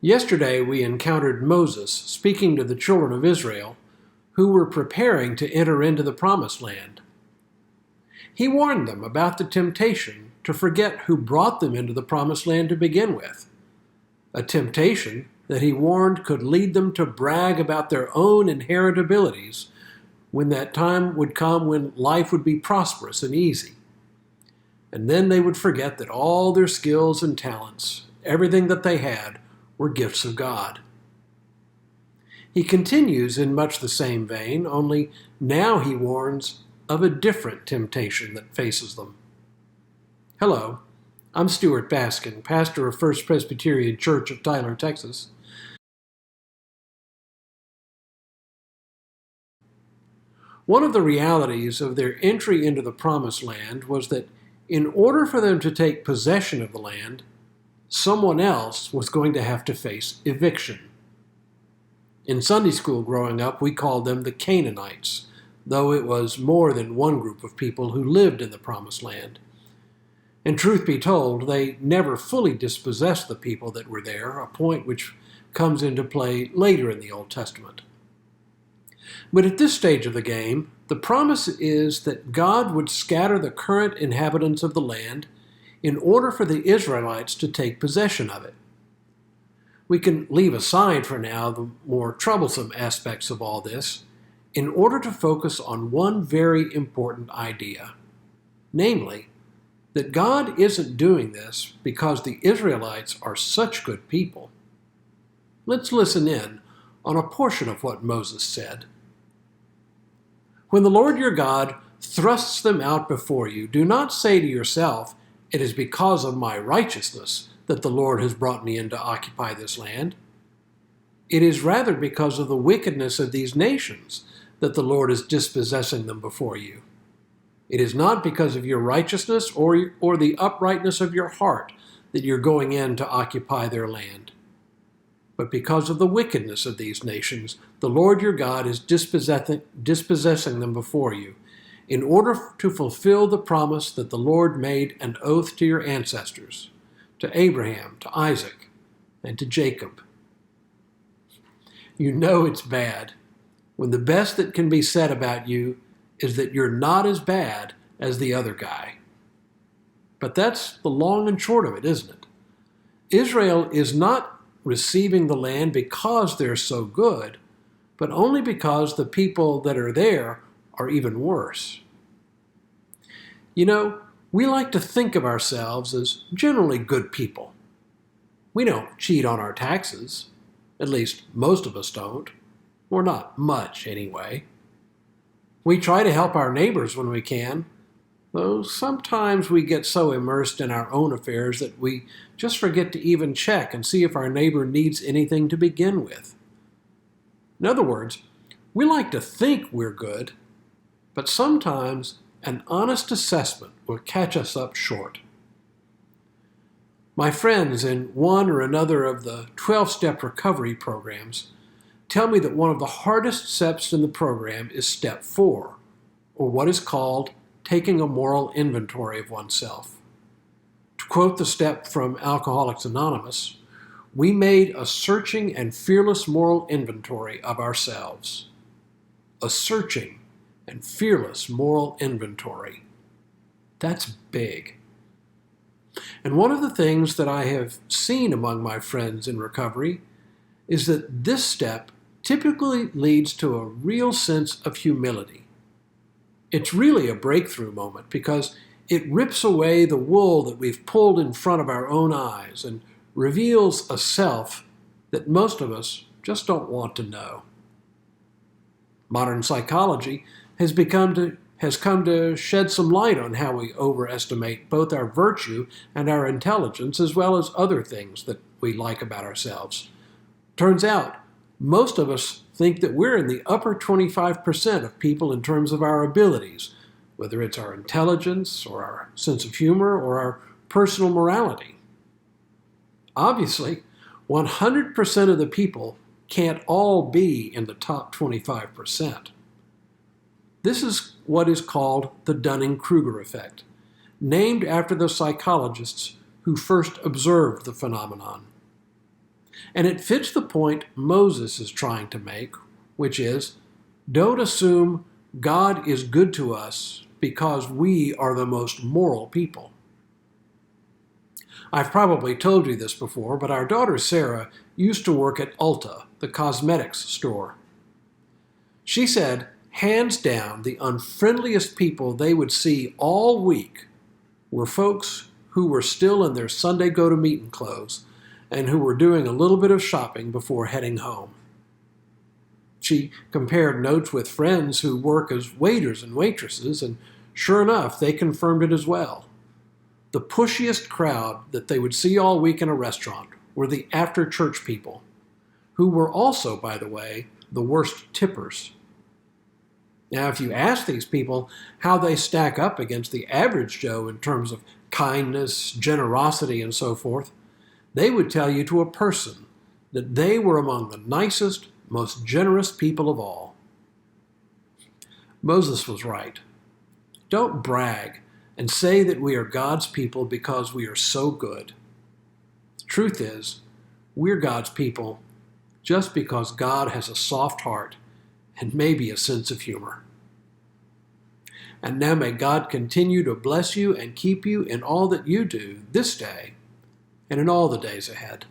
Yesterday we encountered Moses speaking to the children of Israel who were preparing to enter into the Promised Land. He warned them about the temptation to forget who brought them into the Promised Land to begin with, a temptation that he warned could lead them to brag about their own inherent abilities when that time would come when life would be prosperous and easy. And then they would forget that all their skills and talents, everything that they had, were gifts of God. He continues in much the same vein, only now he warns of a different temptation that faces them. Hello, I'm Stuart Baskin, pastor of First Presbyterian Church of Tyler, Texas. One of the realities of their entry into the Promised Land was that in order for them to take possession of the land, someone else was going to have to face eviction. In Sunday school growing up, we called them the Canaanites, though it was more than one group of people who lived in the Promised Land. And truth be told, they never fully dispossessed the people that were there, a point which comes into play later in the Old Testament. But at this stage of the game, the promise is that God would scatter the current inhabitants of the land in order for the Israelites to take possession of it. We can leave aside for now the more troublesome aspects of all this in order to focus on one very important idea, namely, that God isn't doing this because the Israelites are such good people. Let's listen in on a portion of what Moses said. When the Lord your God thrusts them out before you, do not say to yourself, "It is because of my righteousness that the Lord has brought me in to occupy this land." It is rather because of the wickedness of these nations that the Lord is dispossessing them before you. It is not because of your righteousness or the uprightness of your heart that you're going in to occupy their land. But because of the wickedness of these nations, the Lord your God is dispossessing them before you, in order to fulfill the promise that the Lord made an oath to your ancestors, to Abraham, to Isaac, and to Jacob. You know it's bad when the best that can be said about you is that you're not as bad as the other guy. But that's the long and short of it, isn't it? Israel is not receiving the land because they're so good, but only because the people that are there are even worse. You know, we like to think of ourselves as generally good people. We don't cheat on our taxes. At least most of us don't. Or not much, anyway. We try to help our neighbors when we can, though sometimes we get so immersed in our own affairs that we just forget to even check and see if our neighbor needs anything to begin with. In other words, we like to think we're good, but sometimes an honest assessment will catch us up short. My friends in one or another of the 12-step recovery programs tell me that one of the hardest steps in the program is step 4, or what is called taking a moral inventory of oneself. To quote the step from Alcoholics Anonymous, we made a searching and fearless moral inventory of ourselves. A searching and fearless moral inventory. That's big. And one of the things that I have seen among my friends in recovery is that this step typically leads to a real sense of humility. It's really a breakthrough moment because it rips away the wool that we've pulled in front of our own eyes and reveals a self that most of us just don't want to know. Modern psychology has come to shed some light on how we overestimate both our virtue and our intelligence, as well as other things that we like about ourselves. Turns out, most of us think that we're in the upper 25% of people in terms of our abilities, whether it's our intelligence or our sense of humor or our personal morality. Obviously, 100% of the people can't all be in the top 25%. This is what is called the Dunning-Kruger effect, named after the psychologists who first observed the phenomenon. And it fits the point Moses is trying to make, which is, don't assume God is good to us because we are the most moral people. I've probably told you this before, but our daughter Sarah used to work at Ulta, the cosmetics store. She said, hands down, the unfriendliest people they would see all week were folks who were still in their Sunday go-to-meeting clothes and who were doing a little bit of shopping before heading home. She compared notes with friends who work as waiters and waitresses, and sure enough, they confirmed it as well. The pushiest crowd that they would see all week in a restaurant were the after-church people, who were also, by the way, the worst tippers. Now, if you ask these people how they stack up against the average Joe in terms of kindness, generosity, and so forth, they would tell you to a person that they were among the nicest, most generous people of all. Moses was right. Don't brag and say that we are God's people because we are so good. The truth is, we're God's people just because God has a soft heart and maybe a sense of humor. And now may God continue to bless you and keep you in all that you do this day and in all the days ahead.